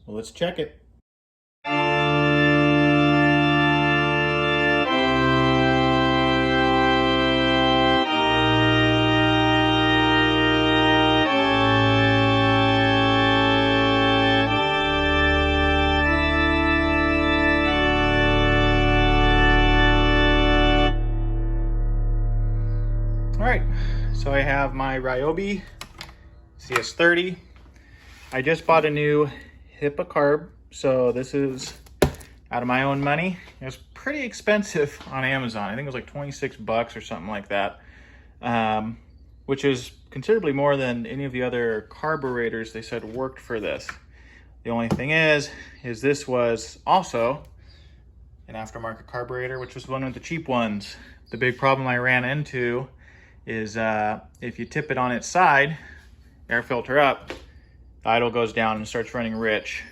Well, let's check it. All right, so I have my Ryobi CS30. I just bought a new HiPA carb, so this is out of my own money. It was pretty expensive on Amazon. I think it was like 26 bucks or something like that, which is considerably more than any of the other carburetors they said worked for this. The only thing is this was also an aftermarket carburetor, which was one of the cheap ones. The big problem I ran into is if you tip it on its side, air filter up, the idle goes down and starts running rich.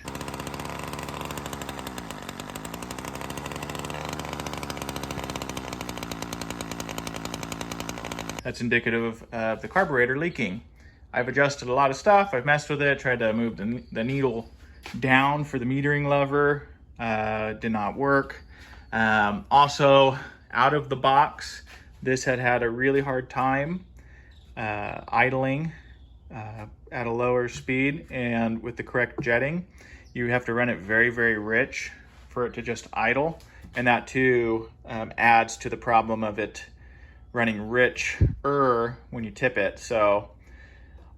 That's indicative of the carburetor leaking. I've adjusted a lot of stuff. I've messed with it, tried to move the needle down for the metering lever. Did not work. Also, out of the box, this had a really hard time idling at a lower speed, and with the correct jetting, you have to run it very, very rich for it to just idle. And that too adds to the problem of it running richer when you tip it. So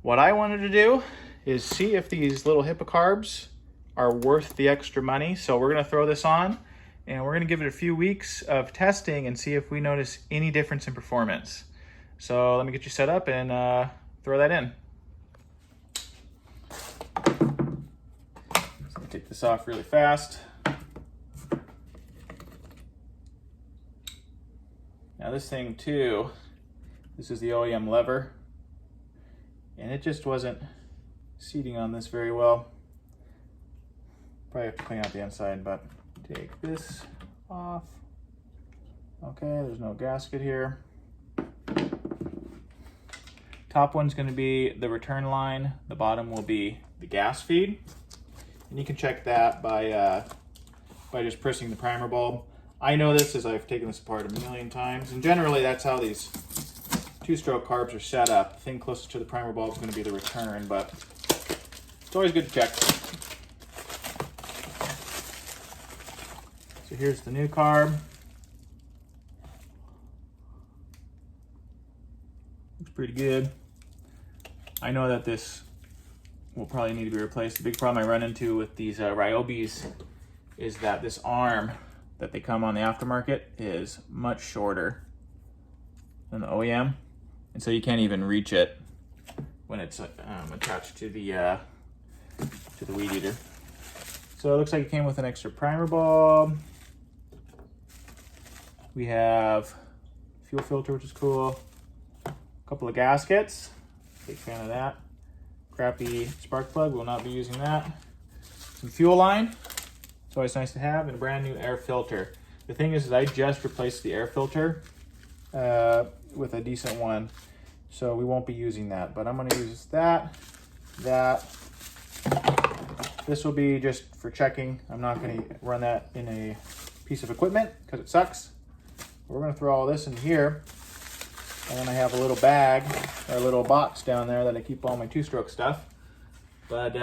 what I wanted to do is see if these little HiPA carbs are worth the extra money. So we're gonna throw this on and we're gonna give it a few weeks of testing and see if we notice any difference in performance. So let me get you set up and throw that in. So let me take this off really fast. Now this thing too, this is the OEM lever, and it just wasn't seating on this very well. Probably have to clean out the inside, but take this off. Okay, there's no gasket here. Top one's gonna be the return line. The bottom will be the gas feed. And you can check that by just pressing the primer bulb. I know this as I've taken this apart a million times, and generally that's how these two-stroke carbs are set up. The thing closest to the primer bulb is gonna be the return, but it's always good to check. So here's the new carb. Looks pretty good. I know that this will probably need to be replaced. The big problem I run into with these Ryobis is that this arm that they come on the aftermarket is much shorter than the OEM. And so you can't even reach it when it's attached to the weed eater. So it looks like it came with an extra primer bulb. We have fuel filter, which is cool. A couple of gaskets, big fan of that. Crappy spark plug, will not be using that. Some fuel line, it's always nice to have, and a brand new air filter. The thing is I just replaced the air filter with a decent one, so we won't be using that, but I'm gonna use that. This will be just for checking. I'm not gonna run that in a piece of equipment because it sucks. We're gonna throw all this in here, and then I have a little bag, or a little box down there that I keep all my two-stroke stuff. But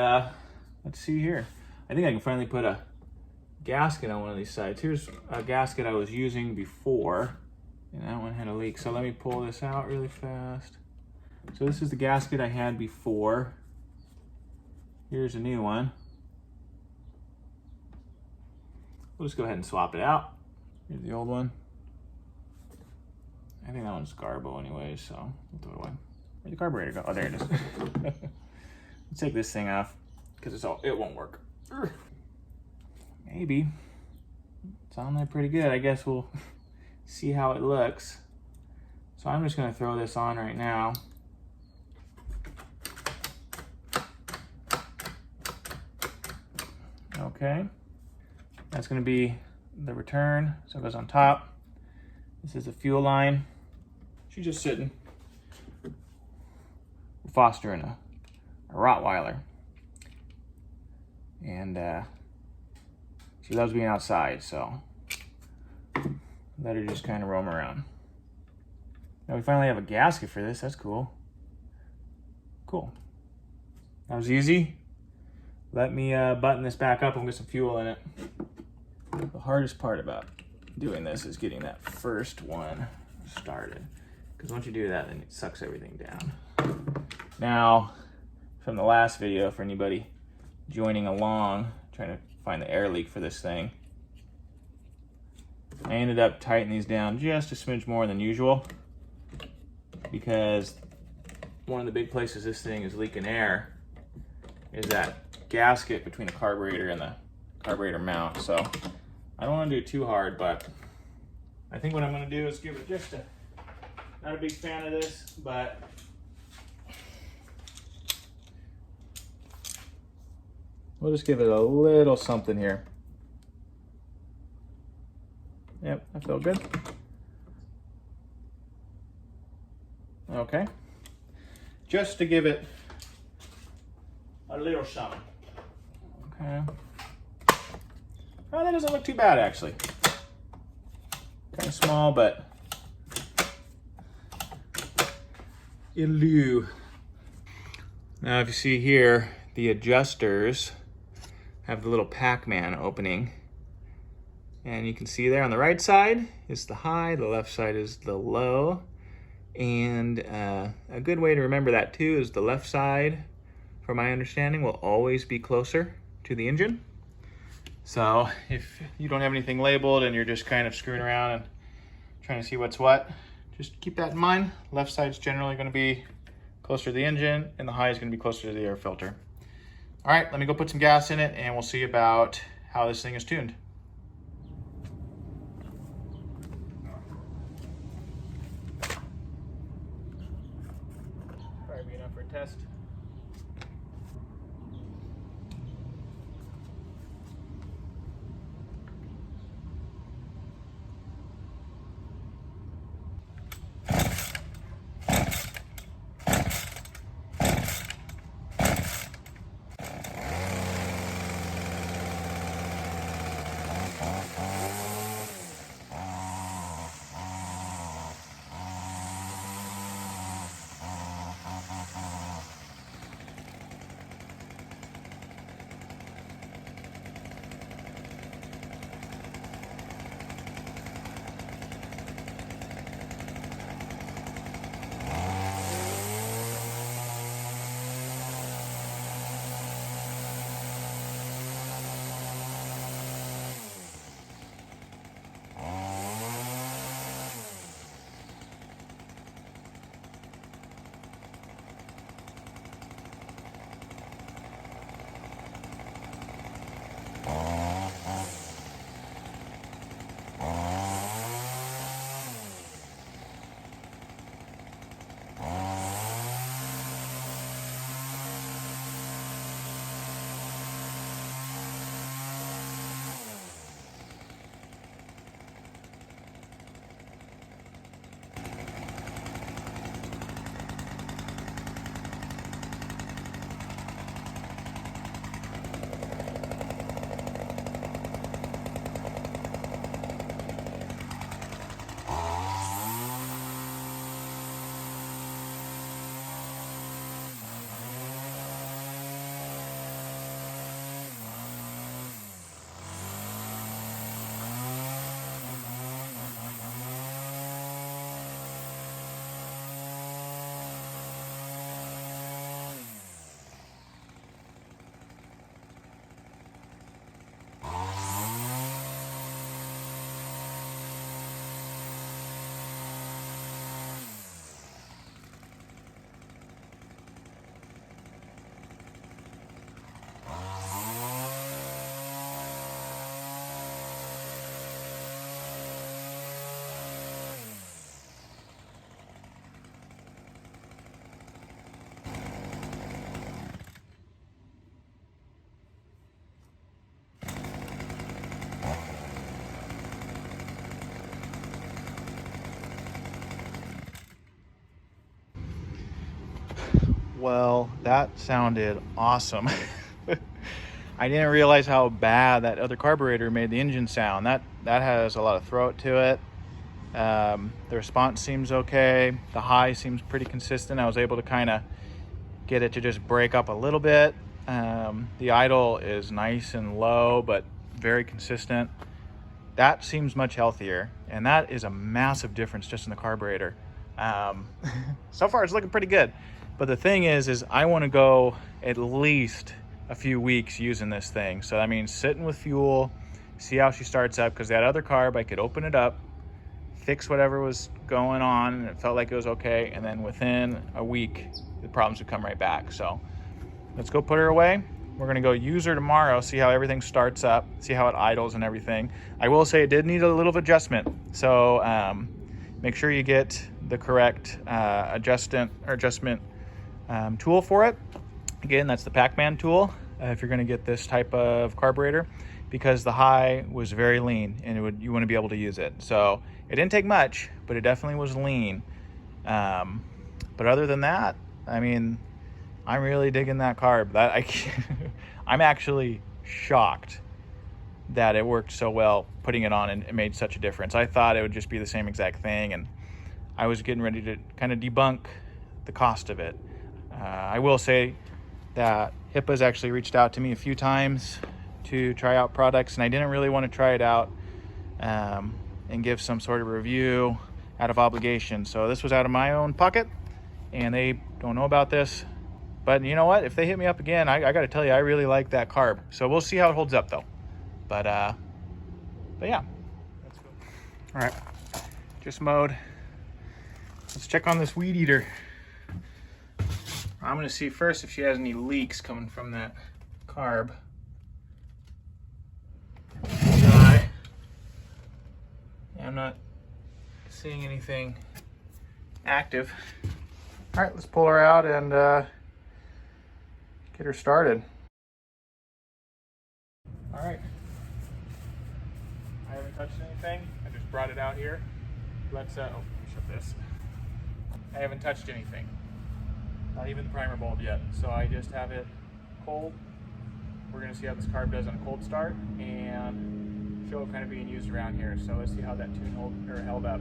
let's see here. I think I can finally put a gasket on one of these sides. Here's a gasket I was using before, and that one had a leak. So let me pull this out really fast. So this is the gasket I had before. Here's a new one. We'll just go ahead and swap it out. Here's the old one. I think that one's Garbo anyways, so we'll throw it away. Where'd the carburetor go? Oh, there it is. Let's take this thing off because it won't work. Maybe. It's on there pretty good. I guess we'll see how it looks. So I'm just gonna throw this on right now. Okay. That's gonna be the return, so it goes on top. This is the fuel line. She's just sitting. We're fostering a Rottweiler. and she loves being outside, so let her just kind of roam around. Now we finally have a gasket for this. That's cool. Cool. That was easy. Let me button this back up and get some fuel in it. The hardest part about doing this is getting that first one started, because once you do that, then it sucks everything down. Now, from the last video, for anybody joining along, trying to find the air leak for this thing, I ended up tightening these down just a smidge more than usual, because one of the big places this thing is leaking air is that gasket between the carburetor and the carburetor mount. So I don't want to do it too hard, but I think what I'm going to do is give it just not a big fan of this, but we'll just give it a little something here. Yep, that felt good. Okay. Just to give it a little something. Okay. Oh, that doesn't look too bad, actually. Kind of small, but it'll do. Now, if you see here, the adjusters have the little Pac-Man opening. And you can see there on the right side is the high, the left side is the low. And a good way to remember that too is the left side, from my understanding, will always be closer to the engine. So if you don't have anything labeled and you're just kind of screwing around and trying to see what's what, just keep that in mind. Left side's generally going to be closer to the engine, and the high is going to be closer to the air filter. All right, let me go put some gas in it and we'll see about how this thing is tuned. Probably be enough for a test. Well, that sounded awesome. I didn't realize how bad that other carburetor made the engine sound. That has a lot of throat to it. The response seems okay. The high seems pretty consistent. I was able to kind of get it to just break up a little bit. The idle is nice and low, but very consistent. That seems much healthier, and that is a massive difference just in the carburetor. So far it's looking pretty good, but the thing is I want to go at least a few weeks using this thing. So that means sitting with fuel, see how she starts up, because that other carb I could open it up, fix whatever was going on, and it felt like it was okay, and then within a week the problems would come right back. So let's go put her away. We're gonna go use her tomorrow, see how everything starts up, see how it idles and everything. I will say it did need a little adjustment, so make sure you get the correct adjustment tool for it. Again, that's the Pac-Man tool if you're gonna get this type of carburetor, because the high was very lean and you wanna be able to use it. So it didn't take much, but it definitely was lean. But other than that, I mean, I'm really digging that carb. I'm actually shocked that it worked so well putting it on and it made such a difference. I thought it would just be the same exact thing, and I was getting ready to kind of debunk the cost of it. I will say that HiPA's actually reached out to me a few times to try out products, and I didn't really want to try it out and give some sort of review out of obligation. So this was out of my own pocket, and they don't know about this. But you know what? If they hit me up again, I got to tell you, I really like that carb. So we'll see how it holds up, though. But yeah. Let's go. All right, just mowed. Let's check on this weed eater. I'm gonna see first if she has any leaks coming from that carb. Dry. I'm not seeing anything active. All right, let's pull her out and get her started. All right. I haven't touched anything. I just brought it out here. Let's, oh, let me shut this. I haven't touched anything. Not even the primer bulb yet. So I just have it cold. We're gonna see how this carb does on a cold start and show it kind of being used around here. So let's see how that tune held up.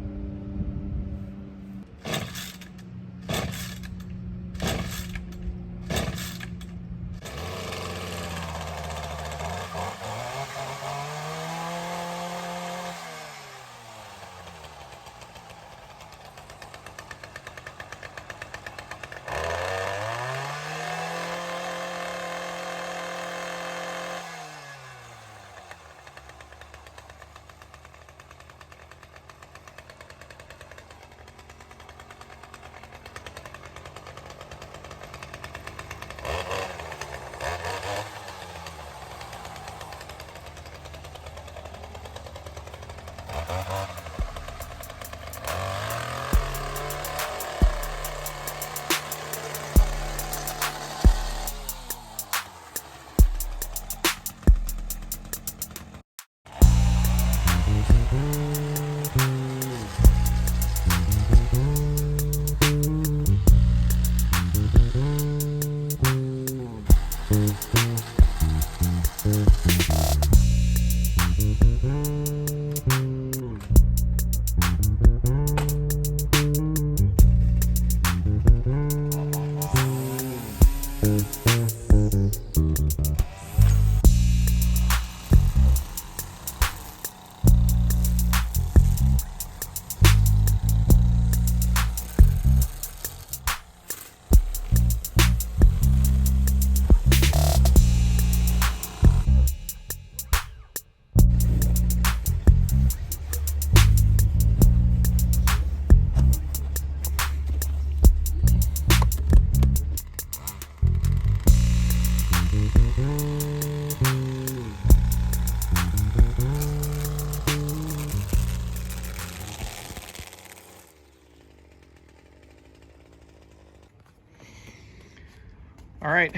All right,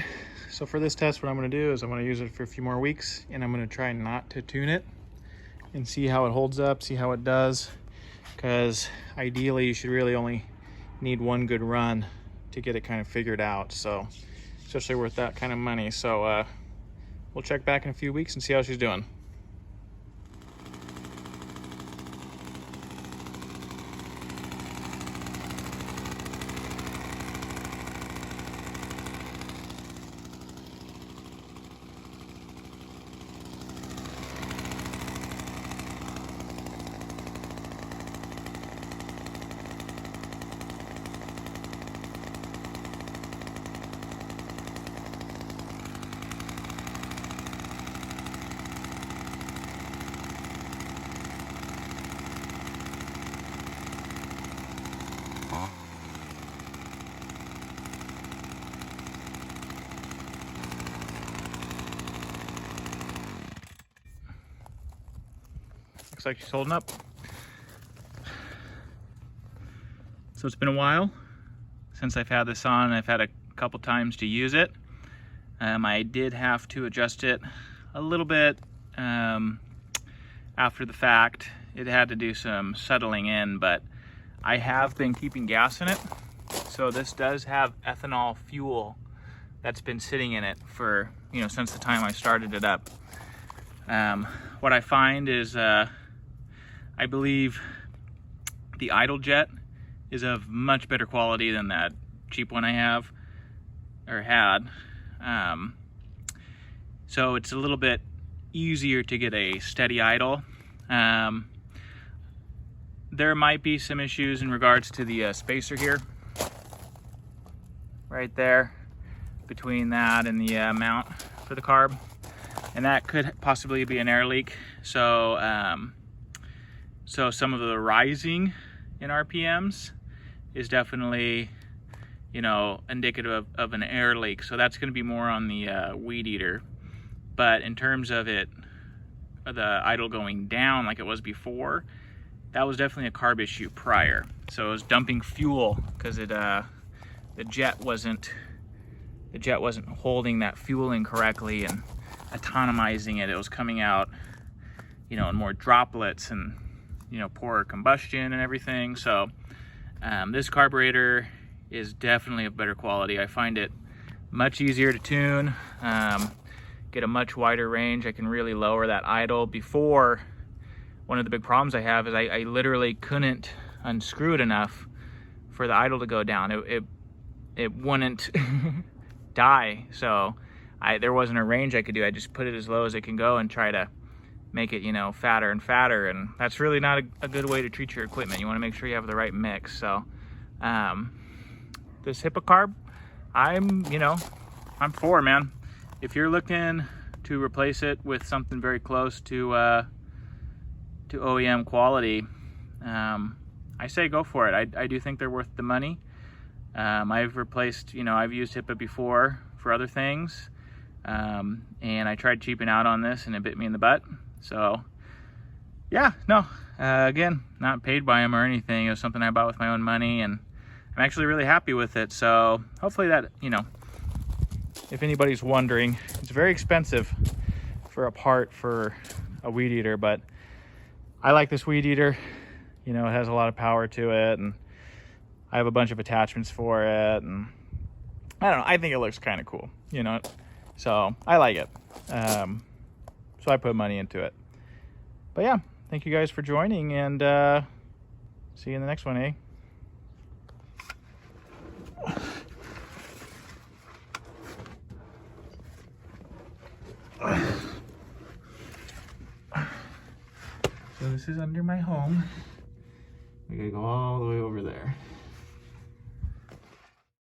so for this test, what I'm gonna do is I'm gonna use it for a few more weeks, and I'm gonna try not to tune it and see how it holds up, see how it does, because ideally you should really only need one good run to get it kind of figured out. So especially worth that kind of money. So we'll check back in a few weeks and see how she's doing. Looks like she's holding up. So it's been a while since I've had this on. I've had a couple times to use it. I did have to adjust it a little bit after the fact. It had to do some settling in, but I have been keeping gas in it. So this does have ethanol fuel that's been sitting in it for, you know, since the time I started it up. What I find is I believe the idle jet is of much better quality than that cheap one I have or had. So it's a little bit easier to get a steady idle. There might be some issues in regards to the spacer here, right there, between that and the mount for the carb, and that could possibly be an air leak. So so some of the rising in RPMs is definitely, you know, indicative of an air leak. So that's going to be more on the weed eater. But in terms of it, the idle going down like it was before, that was definitely a carb issue prior. So it was dumping fuel because it the jet wasn't holding that fuel in correctly and autonomizing it. It was coming out, you know, in more droplets and, you know, poorer combustion and everything. So this carburetor is definitely of better quality. I find it much easier to tune, get a much wider range. I can really lower that idle. Before, one of the big problems I have is I literally couldn't unscrew it enough for the idle to go down. It wouldn't die. So there wasn't a range I could do. I just put it as low as it can go and try to make it, you know, fatter and fatter, and that's really not a good way to treat your equipment. You want to make sure you have the right mix. So this HiPA carb, I'm for, man. If you're looking to replace it with something very close to OEM quality, I say go for it. I do think they're worth the money. I've replaced, you know, I've used HiPA before for other things, and I tried cheaping out on this and it bit me in the butt. So yeah, no, again, not paid by them or anything. It was something I bought with my own money, and I'm actually really happy with it. So hopefully that, you know, if anybody's wondering, it's very expensive for a part for a weed eater, but I like this weed eater. You know, it has a lot of power to it, and I have a bunch of attachments for it, and I don't know, I think it looks kind of cool, you know, so I like it. So I put money into it. But yeah, thank you guys for joining, and see you in the next one, eh? So this is under my home. We gotta go all the way over there.